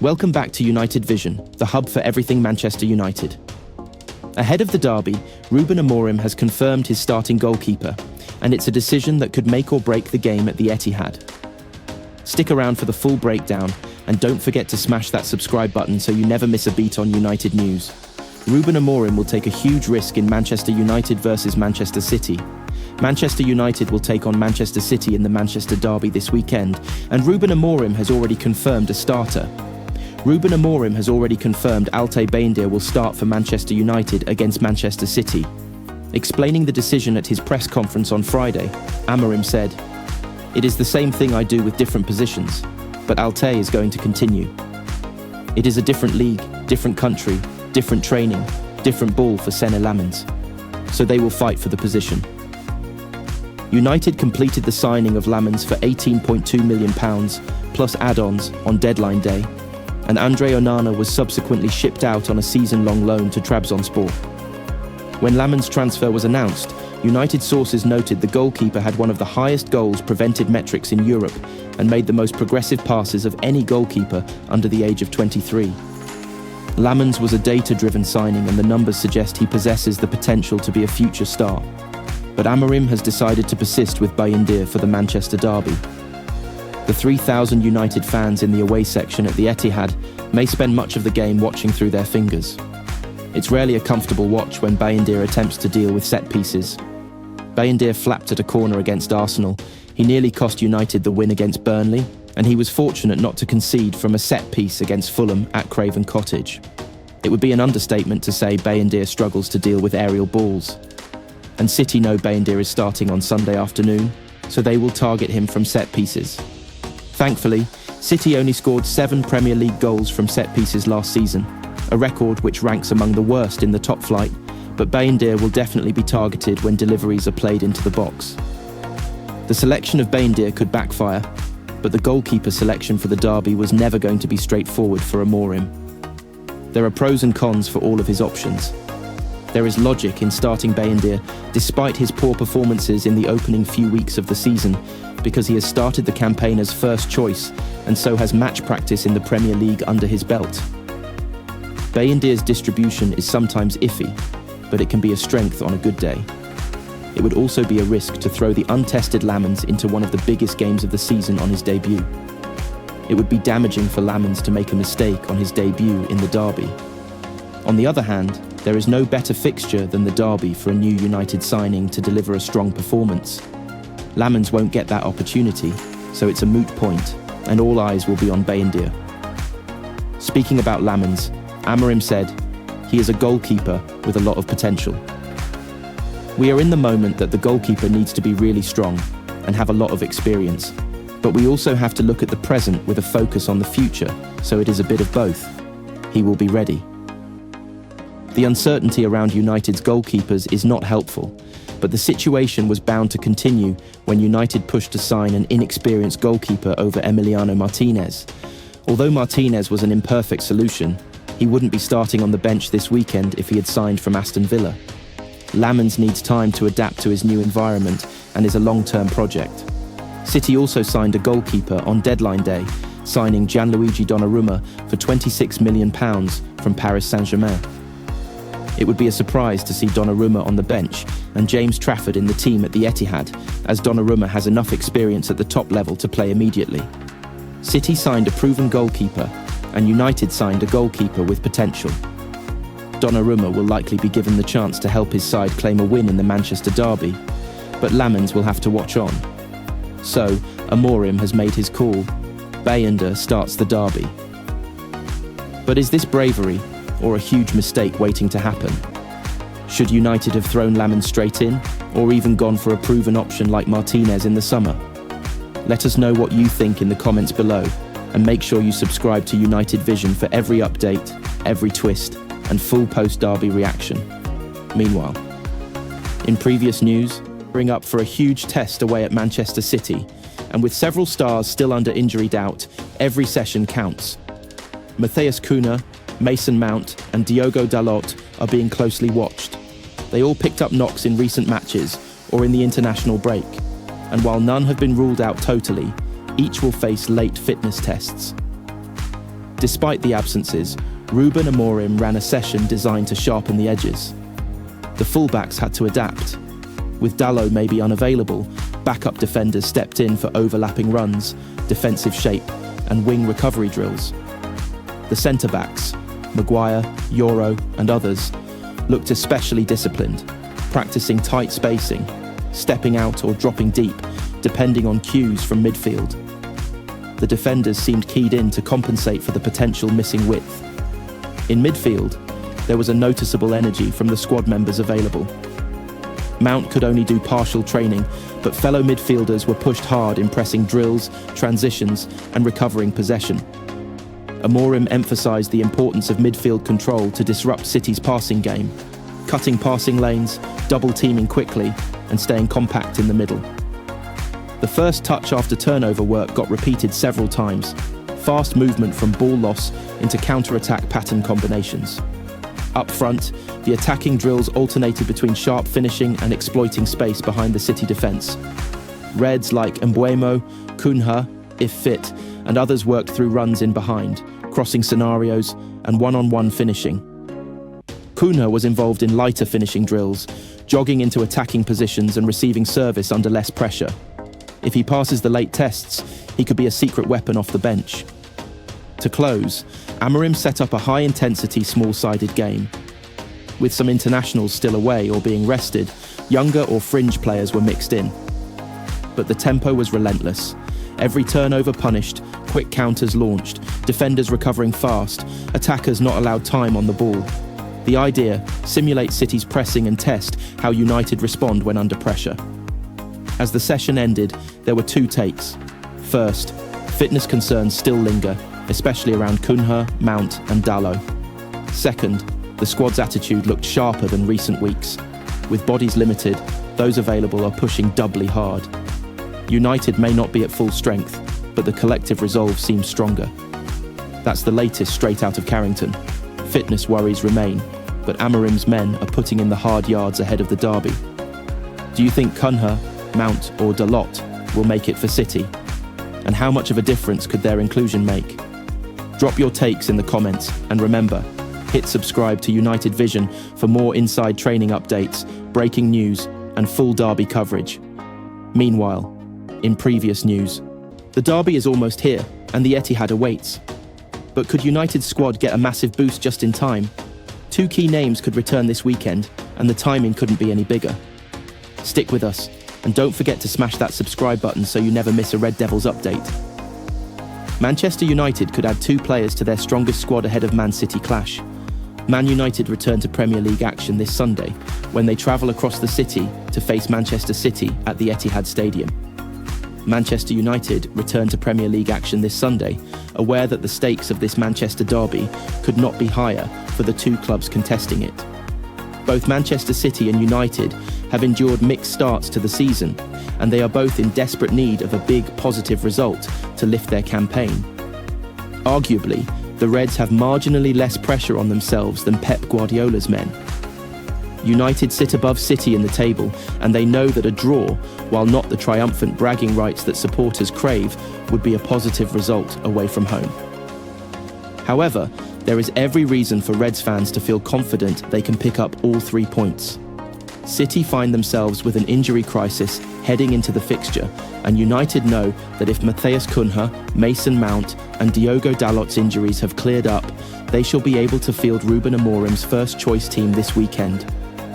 Welcome back to United Vision, the hub for everything Manchester United. Ahead of the derby, Ruben Amorim has confirmed his starting goalkeeper, and it's a decision that could make or break the game at the Etihad. Stick around for the full breakdown, and don't forget to smash that subscribe button so you never miss a beat on United news. Ruben Amorim will take a huge risk in Manchester United versus Manchester City. Manchester United will take on Manchester City in the Manchester derby this weekend, and Ruben Amorim has already confirmed a starter. Ruben Amorim has already confirmed Altay Bayındır will start for Manchester United against Manchester City. Explaining the decision at his press conference on Friday, Amorim said, "It is the same thing I do with different positions, but Altay is going to continue. It is a different league, different country, different training, different ball for Senne Lammens. So they will fight for the position." United completed the signing of Lammens for £18.2 million plus add-ons on deadline day, and Andre Onana was subsequently shipped out on a season-long loan to Trabzonspor. When Lammens' transfer was announced, United sources noted the goalkeeper had one of the highest goals prevented metrics in Europe and made the most progressive passes of any goalkeeper under the age of 23. Lammens was a data-driven signing, and the numbers suggest he possesses the potential to be a future star. But Amorim has decided to persist with Bayindir for the Manchester derby. The 3,000 United fans in the away section at the Etihad may spend much of the game watching through their fingers. It's rarely a comfortable watch when Bayindir attempts to deal with set pieces. Bayindir flapped at a corner against Arsenal. He nearly cost United the win against Burnley, and he was fortunate not to concede from a set piece against Fulham at Craven Cottage. It would be an understatement to say Bayindir struggles to deal with aerial balls. And City know Bayindir is starting on Sunday afternoon, so they will target him from set pieces. Thankfully, City only scored 7 Premier League goals from set pieces last season, a record which ranks among the worst in the top flight, but Bayindir will definitely be targeted when deliveries are played into the box. The selection of Bayindir could backfire, but the goalkeeper selection for the derby was never going to be straightforward for Amorim. There are pros and cons for all of his options. There is logic in starting Bayindir despite his poor performances in the opening few weeks of the season, because he has started the campaign as first choice and so has match practice in the Premier League under his belt. Bayindir's distribution is sometimes iffy, but it can be a strength on a good day. It would also be a risk to throw the untested Lammens into one of the biggest games of the season on his debut. It would be damaging for Lammens to make a mistake on his debut in the derby. On the other hand, there is no better fixture than the derby for a new United signing to deliver a strong performance. Lammens won't get that opportunity, so it's a moot point, and all eyes will be on Bayindir. Speaking about Lammens, Amorim said, "He is a goalkeeper with a lot of potential." We are in the moment that the goalkeeper needs to be really strong and have a lot of experience, but we also have to look at the present with a focus on the future, so it is a bit of both. He will be ready. The uncertainty around United's goalkeepers is not helpful, but the situation was bound to continue when United pushed to sign an inexperienced goalkeeper over Emiliano Martinez. Although Martinez was an imperfect solution, he wouldn't be starting on the bench this weekend if he had signed from Aston Villa. Lammens needs time to adapt to his new environment and is a long-term project. City also signed a goalkeeper on deadline day, signing Gianluigi Donnarumma for £26 million from Paris Saint-Germain. It would be a surprise to see Donnarumma on the bench and James Trafford in the team at the Etihad, as Donnarumma has enough experience at the top level to play immediately. City signed a proven goalkeeper, and United signed a goalkeeper with potential. Donnarumma will likely be given the chance to help his side claim a win in the Manchester derby, but Lammens will have to watch on. So, Amorim has made his call. Bayindir starts the derby. But is this bravery, or a huge mistake waiting to happen? Should United have thrown Lammens straight in, or even gone for a proven option like Martinez in the summer? Let us know what you think in the comments below, and make sure you subscribe to United Vision for every update, every twist, and full post-derby reaction. Meanwhile, in previous news, bring up for a huge test away at Manchester City, and with several stars still under injury doubt, every session counts. Matheus Cunha, Mason Mount and Diogo Dalot are being closely watched. They all picked up knocks in recent matches or in the international break, and while none have been ruled out totally, each will face late fitness tests. Despite the absences, Ruben Amorim ran a session designed to sharpen the edges. The fullbacks had to adapt. With Dalot maybe unavailable, backup defenders stepped in for overlapping runs, defensive shape, and wing recovery drills. The centre-backs, Maguire, Euro, and others, looked especially disciplined, practicing tight spacing, stepping out or dropping deep, depending on cues from midfield. The defenders seemed keyed in to compensate for the potential missing width. In midfield, there was a noticeable energy from the squad members available. Mount could only do partial training, but fellow midfielders were pushed hard in pressing drills, transitions, and recovering possession. Amorim emphasised the importance of midfield control to disrupt City's passing game, cutting passing lanes, double-teaming quickly, and staying compact in the middle. The first touch after turnover work got repeated several times, fast movement from ball loss into counter-attack pattern combinations. Up front, the attacking drills alternated between sharp finishing and exploiting space behind the City defence. Reds like Mbeumo, Cunha, if fit, and others worked through runs in behind, crossing scenarios and one-on-one finishing. Cunha was involved in lighter finishing drills, jogging into attacking positions and receiving service under less pressure. If he passes the late tests, he could be a secret weapon off the bench. To close, Amorim set up a high-intensity, small-sided game. With some internationals still away or being rested, younger or fringe players were mixed in. But the tempo was relentless. Every turnover punished, quick counters launched, defenders recovering fast, attackers not allowed time on the ball. The idea, simulate City's pressing and test how United respond when under pressure. As the session ended, there were two takes. First, fitness concerns still linger, especially around Cunha, Mount and Dalot. Second, the squad's attitude looked sharper than recent weeks. With bodies limited, those available are pushing doubly hard. United may not be at full strength, but the collective resolve seems stronger. That's the latest straight out of Carrington. Fitness worries remain, but Amorim's men are putting in the hard yards ahead of the derby. Do you think Cunha, Mount or Dalot will make it for City? And how much of a difference could their inclusion make? Drop your takes in the comments, and remember, hit subscribe to United Vision for more inside training updates, breaking news and full derby coverage. Meanwhile, in previous news, the derby is almost here and the Etihad awaits. But could United's squad get a massive boost just in time? Two key names could return this weekend and the timing couldn't be any bigger. Stick with us and don't forget to smash that subscribe button so you never miss a Red Devils update. Manchester United could add two players to their strongest squad ahead of Man City clash. Man United return to Premier League action this Sunday when they travel across the city to face Manchester City at the Etihad Stadium. Manchester United return to Premier League action this Sunday, aware that the stakes of this Manchester derby could not be higher for the two clubs contesting it. Both Manchester City and United have endured mixed starts to the season, and they are both in desperate need of a big positive result to lift their campaign. Arguably, the Reds have marginally less pressure on themselves than Pep Guardiola's men. United sit above City in the table, and they know that a draw, while not the triumphant bragging rights that supporters crave, would be a positive result away from home. However, there is every reason for Reds fans to feel confident they can pick up all 3 points. City find themselves with an injury crisis heading into the fixture, and United know that if Matheus Cunha, Mason Mount and Diogo Dalot's injuries have cleared up, they shall be able to field Ruben Amorim's first choice team this weekend.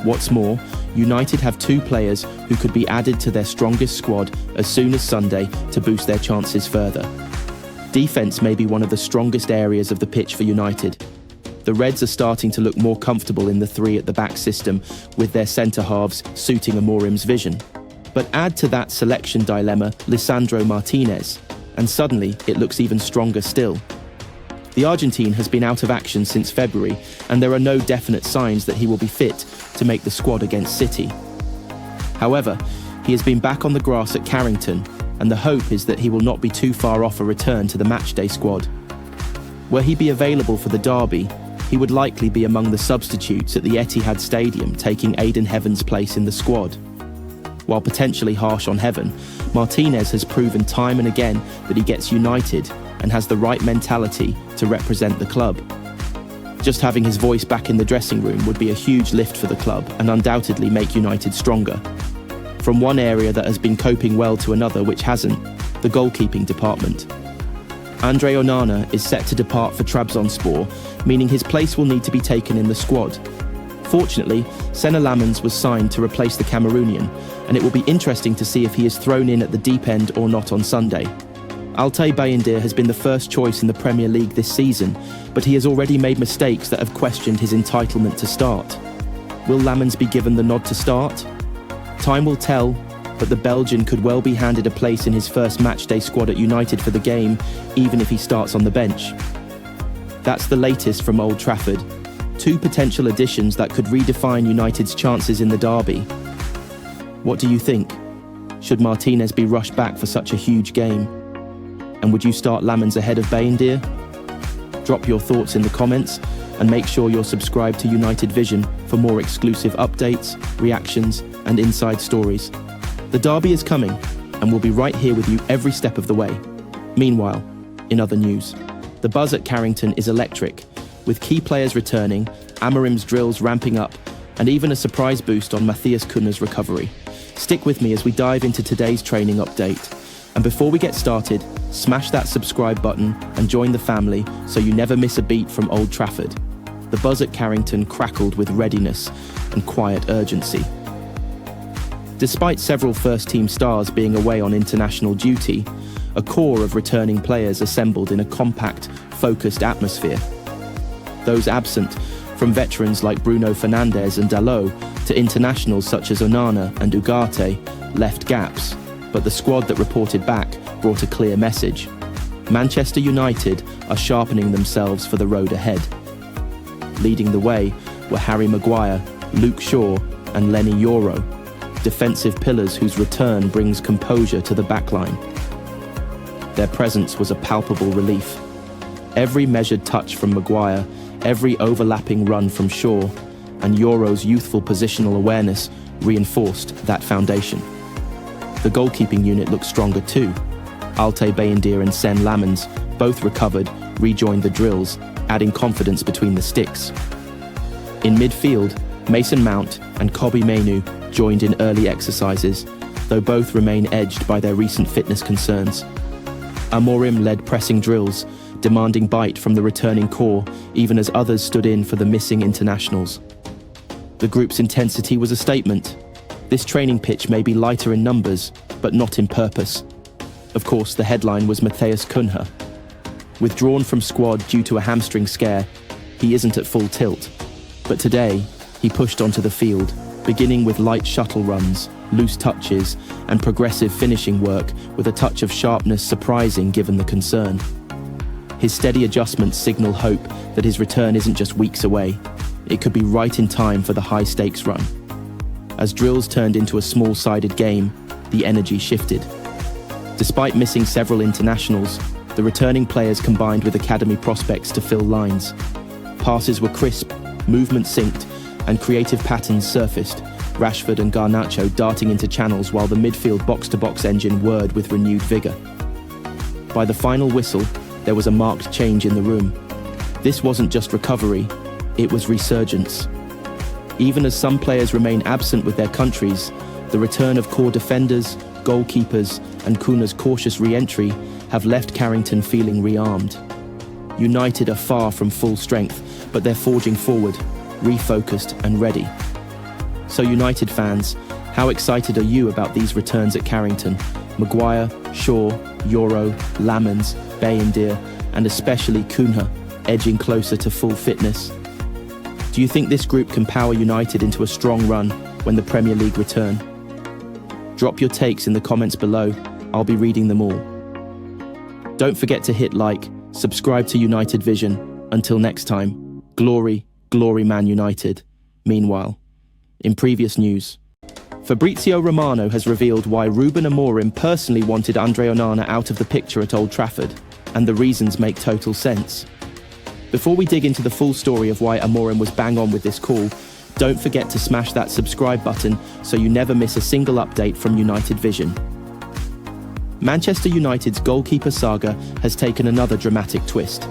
What's more, United have two players who could be added to their strongest squad as soon as Sunday to boost their chances further. Defence may be one of the strongest areas of the pitch for United. The Reds are starting to look more comfortable in the three at the back system, with their centre-halves suiting Amorim's vision. But add to that selection dilemma Lisandro Martinez, and suddenly it looks even stronger still. The Argentine has been out of action since February, and there are no definite signs that he will be fit to make the squad against City. However, he has been back on the grass at Carrington, and the hope is that he will not be too far off a return to the matchday squad. Were he be available for the derby, he would likely be among the substitutes at the Etihad Stadium, taking Aiden Heaven's place in the squad. While potentially harsh on Heaven, Martinez has proven time and again that he gets United, and has the right mentality to represent the club. Just having his voice back in the dressing room would be a huge lift for the club and undoubtedly make United stronger. From one area that has been coping well to another which hasn't, the goalkeeping department. Andre Onana is set to depart for Trabzonspor, meaning his place will need to be taken in the squad. Fortunately, Senne Lammens was signed to replace the Cameroonian, and it will be interesting to see if he is thrown in at the deep end or not on Sunday. Altay Bayındır has been the first choice in the Premier League this season, but he has already made mistakes that have questioned his entitlement to start. Will Lammens be given the nod to start? Time will tell, but the Belgian could well be handed a place in his first matchday squad at United for the game, even if he starts on the bench. That's the latest from Old Trafford. Two potential additions that could redefine United's chances in the derby. What do you think? Should Martinez be rushed back for such a huge game? And would you start Lammens ahead of Bayindir? Drop your thoughts in the comments and make sure you're subscribed to United Vision for more exclusive updates, reactions and inside stories. The derby is coming and we'll be right here with you every step of the way. Meanwhile, in other news, the buzz at Carrington is electric, with key players returning, Amorim's drills ramping up, and even a surprise boost on Matthias Cunha's recovery. Stick with me as we dive into today's training update. And before we get started, smash that subscribe button and join the family so you never miss a beat from Old Trafford. The buzz at Carrington crackled with readiness and quiet urgency. Despite several first-team stars being away on international duty, a core of returning players assembled in a compact, focused atmosphere. Those absent, from veterans like Bruno Fernandes and Dalot to internationals such as Onana and Ugarte, left gaps, but the squad that reported back brought a clear message. Manchester United are sharpening themselves for the road ahead. Leading the way were Harry Maguire, Luke Shaw and Lenny Yoro, defensive pillars whose return brings composure to the backline. Their presence was a palpable relief. Every measured touch from Maguire, every overlapping run from Shaw, and Yoro's youthful positional awareness reinforced that foundation. The goalkeeping unit looked stronger too. Altay Bayındır and Senne Lammens, both recovered, rejoined the drills, adding confidence between the sticks. In midfield, Mason Mount and Kobbie Mainoo joined in early exercises, though both remain edged by their recent fitness concerns. Amorim led pressing drills, demanding bite from the returning core, even as others stood in for the missing internationals. The group's intensity was a statement. This training pitch may be lighter in numbers, but not in purpose. Of course, the headline was Matthias Cunha. Withdrawn from squad due to a hamstring scare, he isn't at full tilt. But today, he pushed onto the field, beginning with light shuttle runs, loose touches, and progressive finishing work with a touch of sharpness surprising given the concern. His steady adjustments signal hope that his return isn't just weeks away. It could be right in time for the high-stakes run. As drills turned into a small-sided game, the energy shifted. Despite missing several internationals, the returning players combined with academy prospects to fill lines. Passes were crisp, movement synced, and creative patterns surfaced, Rashford and Garnacho darting into channels while the midfield box-to-box engine whirred with renewed vigour. By the final whistle, there was a marked change in the room. This wasn't just recovery, it was resurgence. Even as some players remain absent with their countries, the return of core defenders, goalkeepers, and Cunha's cautious re-entry have left Carrington feeling rearmed. United are far from full strength, but they're forging forward, refocused and ready. So United fans, how excited are you about these returns at Carrington? Maguire, Shaw, Yoro, Lammens, Bayindir, and especially Cunha, edging closer to full fitness. Do you think this group can power United into a strong run when the Premier League return? Drop your takes in the comments below, I'll be reading them all. Don't forget to hit like, subscribe to United Vision. Until next time, glory, glory Man United. Meanwhile, in previous news, Fabrizio Romano has revealed why Ruben Amorim personally wanted Andre Onana out of the picture at Old Trafford, and the reasons make total sense. Before we dig into the full story of why Amorim was bang on with this call, don't forget to smash that subscribe button so you never miss a single update from United Vision. Manchester United's goalkeeper saga has taken another dramatic twist.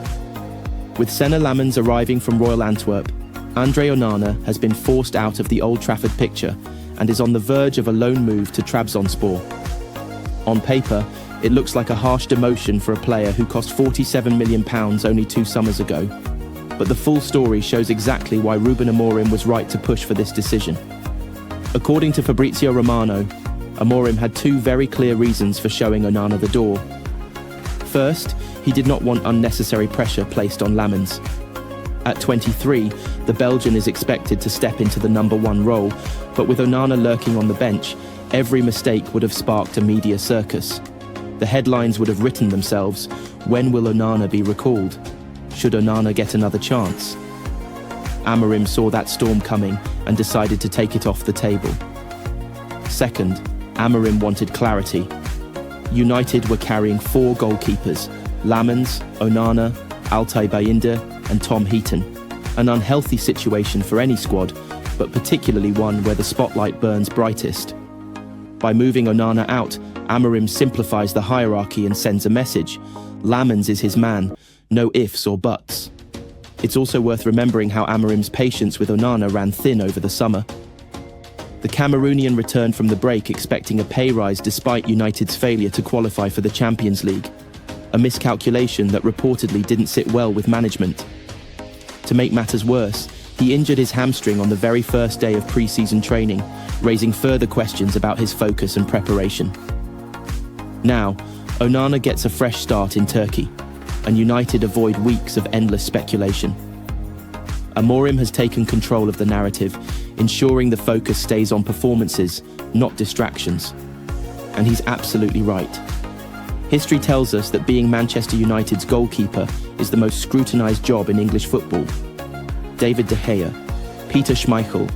With Senne Lammens arriving from Royal Antwerp, Andre Onana has been forced out of the Old Trafford picture and is on the verge of a loan move to Trabzonspor. On paper, it looks like a harsh demotion for a player who cost £47 million only 2 summers ago. But the full story shows exactly why Ruben Amorim was right to push for this decision. According to Fabrizio Romano, Amorim had 2 very clear reasons for showing Onana the door. First, he did not want unnecessary pressure placed on Lammens. At 23, the Belgian is expected to step into the number 1 role, but with Onana lurking on the bench, every mistake would have sparked a media circus. The headlines would have written themselves, "When will Onana be recalled? Should Onana get another chance?" Amorim saw that storm coming and decided to take it off the table. Second, Amorim wanted clarity. United were carrying 4 goalkeepers: Lammens, Onana, Altay Bayındır and Tom Heaton. An unhealthy situation for any squad, but particularly one where the spotlight burns brightest. By moving Onana out, Amorim simplifies the hierarchy and sends a message. Lammens is his man, no ifs or buts. It's also worth remembering how Amorim's patience with Onana ran thin over the summer. The Cameroonian returned from the break expecting a pay rise despite United's failure to qualify for the Champions League, a miscalculation that reportedly didn't sit well with management. To make matters worse, he injured his hamstring on the very first day of pre-season training, raising further questions about his focus and preparation. Now, Onana gets a fresh start in Turkey, and United avoid weeks of endless speculation. Amorim has taken control of the narrative, ensuring the focus stays on performances, not distractions. And he's absolutely right. History tells us that being Manchester United's goalkeeper is the most scrutinised job in English football. David De Gea, Peter Schmeichel,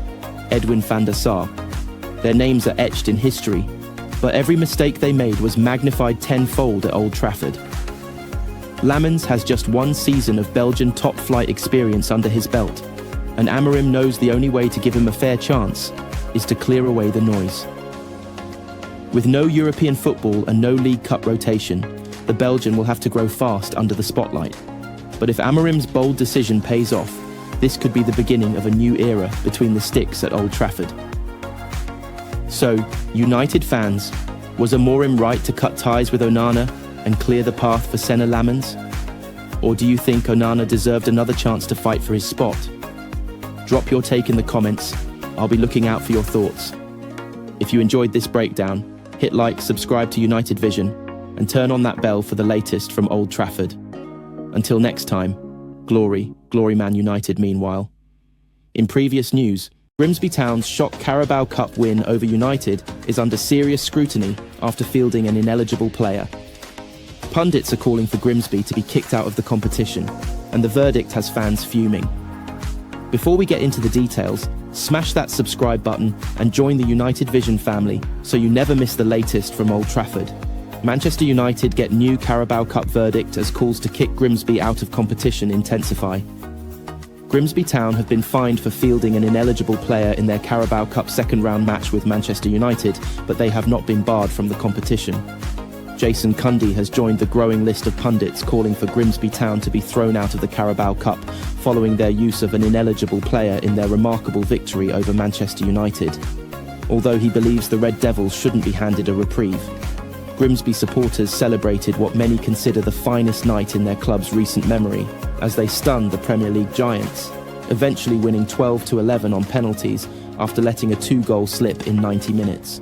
Edwin van der Sar. Their names are etched in history, but every mistake they made was magnified tenfold at Old Trafford. Lammens has just 1 season of Belgian top-flight experience under his belt, and Amorim knows the only way to give him a fair chance is to clear away the noise. With no European football and no League Cup rotation, the Belgian will have to grow fast under the spotlight. But if Amorim's bold decision pays off, this could be the beginning of a new era between the sticks at Old Trafford. So, United fans, was Amorim right to cut ties with Onana and clear the path for Senne Lammens? Or do you think Onana deserved another chance to fight for his spot? Drop your take in the comments. I'll be looking out for your thoughts. If you enjoyed this breakdown, hit like, subscribe to United Vision, and turn on that bell for the latest from Old Trafford. Until next time, glory Man United meanwhile. In previous news, Grimsby Town's shock Carabao Cup win over United is under serious scrutiny after fielding an ineligible player. Pundits are calling for Grimsby to be kicked out of the competition, and the verdict has fans fuming. Before we get into the details, smash that subscribe button and join the United Vision family so you never miss the latest from Old Trafford. Manchester United get new Carabao Cup verdict as calls to kick Grimsby out of competition intensify. Grimsby Town have been fined for fielding an ineligible player in their Carabao Cup second-round match with Manchester United, but they have not been barred from the competition. Jason Cundy has joined the growing list of pundits calling for Grimsby Town to be thrown out of the Carabao Cup following their use of an ineligible player in their remarkable victory over Manchester United. Although he believes the Red Devils shouldn't be handed a reprieve. Grimsby supporters celebrated what many consider the finest night in their club's recent memory, as they stunned the Premier League giants, eventually winning 12-11 on penalties after letting a 2-goal slip in 90 minutes.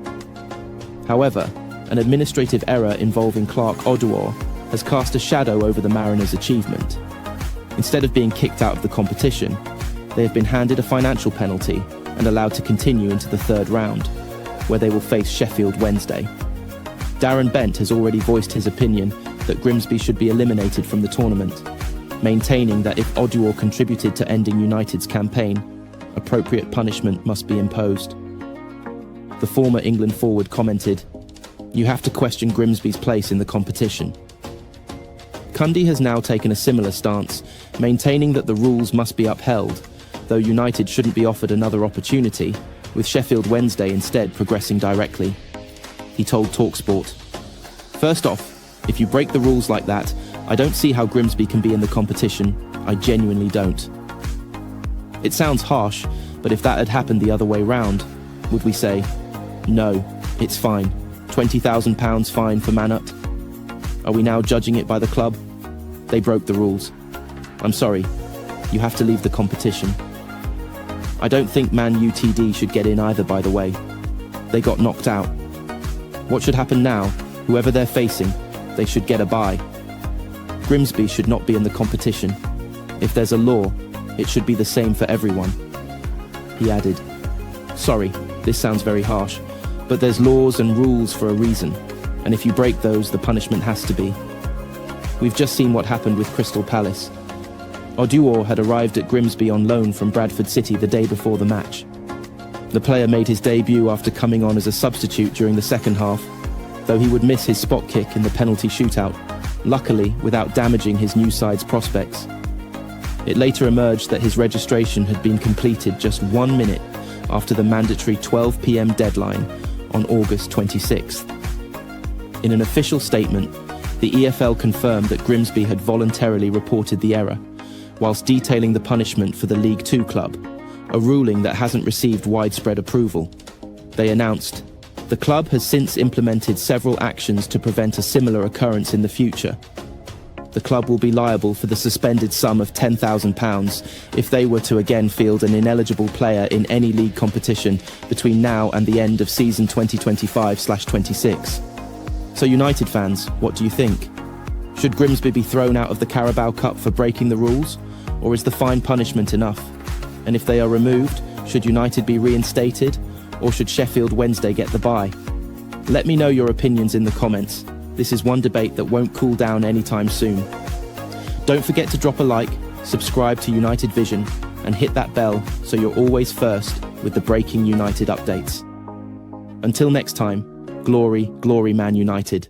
However, an administrative error involving Clark Oduor has cast a shadow over the Mariners' achievement. Instead of being kicked out of the competition, they have been handed a financial penalty and allowed to continue into the 3rd round, where they will face Sheffield Wednesday. Darren Bent has already voiced his opinion that Grimsby should be eliminated from the tournament, maintaining that if Oduor contributed to ending United's campaign, appropriate punishment must be imposed. The former England forward commented, "You have to question Grimsby's place in the competition." Cundy has now taken a similar stance, maintaining that the rules must be upheld, though United shouldn't be offered another opportunity, with Sheffield Wednesday instead progressing directly. He told TalkSport, First off, if you break the rules like that, I don't see how Grimsby can be in the competition. I genuinely don't. It sounds harsh, but if that had happened the other way round, would we say, no, it's fine, £20,000 fine for Manut? Are we now judging it by the club? They broke the rules. I'm sorry, you have to leave the competition. I don't think Man UTD should get in either, by the way. They got knocked out. What should happen now? Whoever they're facing, they should get a bye. Grimsby should not be in the competition. If there's a law, it should be the same for everyone. He added, sorry, this sounds very harsh, but there's laws and rules for a reason, and if you break those, the punishment has to be. We've just seen what happened with Crystal Palace. Oduor had arrived at Grimsby on loan from Bradford City the day before the match. The player made his debut after coming on as a substitute during the second half, though he would miss his spot kick in the penalty shootout, luckily without damaging his new side's prospects. It later emerged that his registration had been completed just 1 minute after the mandatory 12 p.m. deadline on August 26th. In an official statement, the EFL confirmed that Grimsby had voluntarily reported the error, whilst detailing the punishment for the League Two club, a ruling that hasn't received widespread approval. They announced, the club has since implemented several actions to prevent a similar occurrence in the future. The club will be liable for the suspended sum of £10,000 if they were to again field an ineligible player in any league competition between now and the end of season 2025/26. So United fans, what do you think? Should Grimsby be thrown out of the Carabao Cup for breaking the rules? Or is the fine punishment enough? And if they are removed, should United be reinstated? Or should Sheffield Wednesday get the bye? Let me know your opinions in the comments. This is one debate that won't cool down anytime soon. Don't forget to drop a like, subscribe to United Vision, and hit that bell so you're always first with the breaking United updates. Until next time, glory, glory Man United.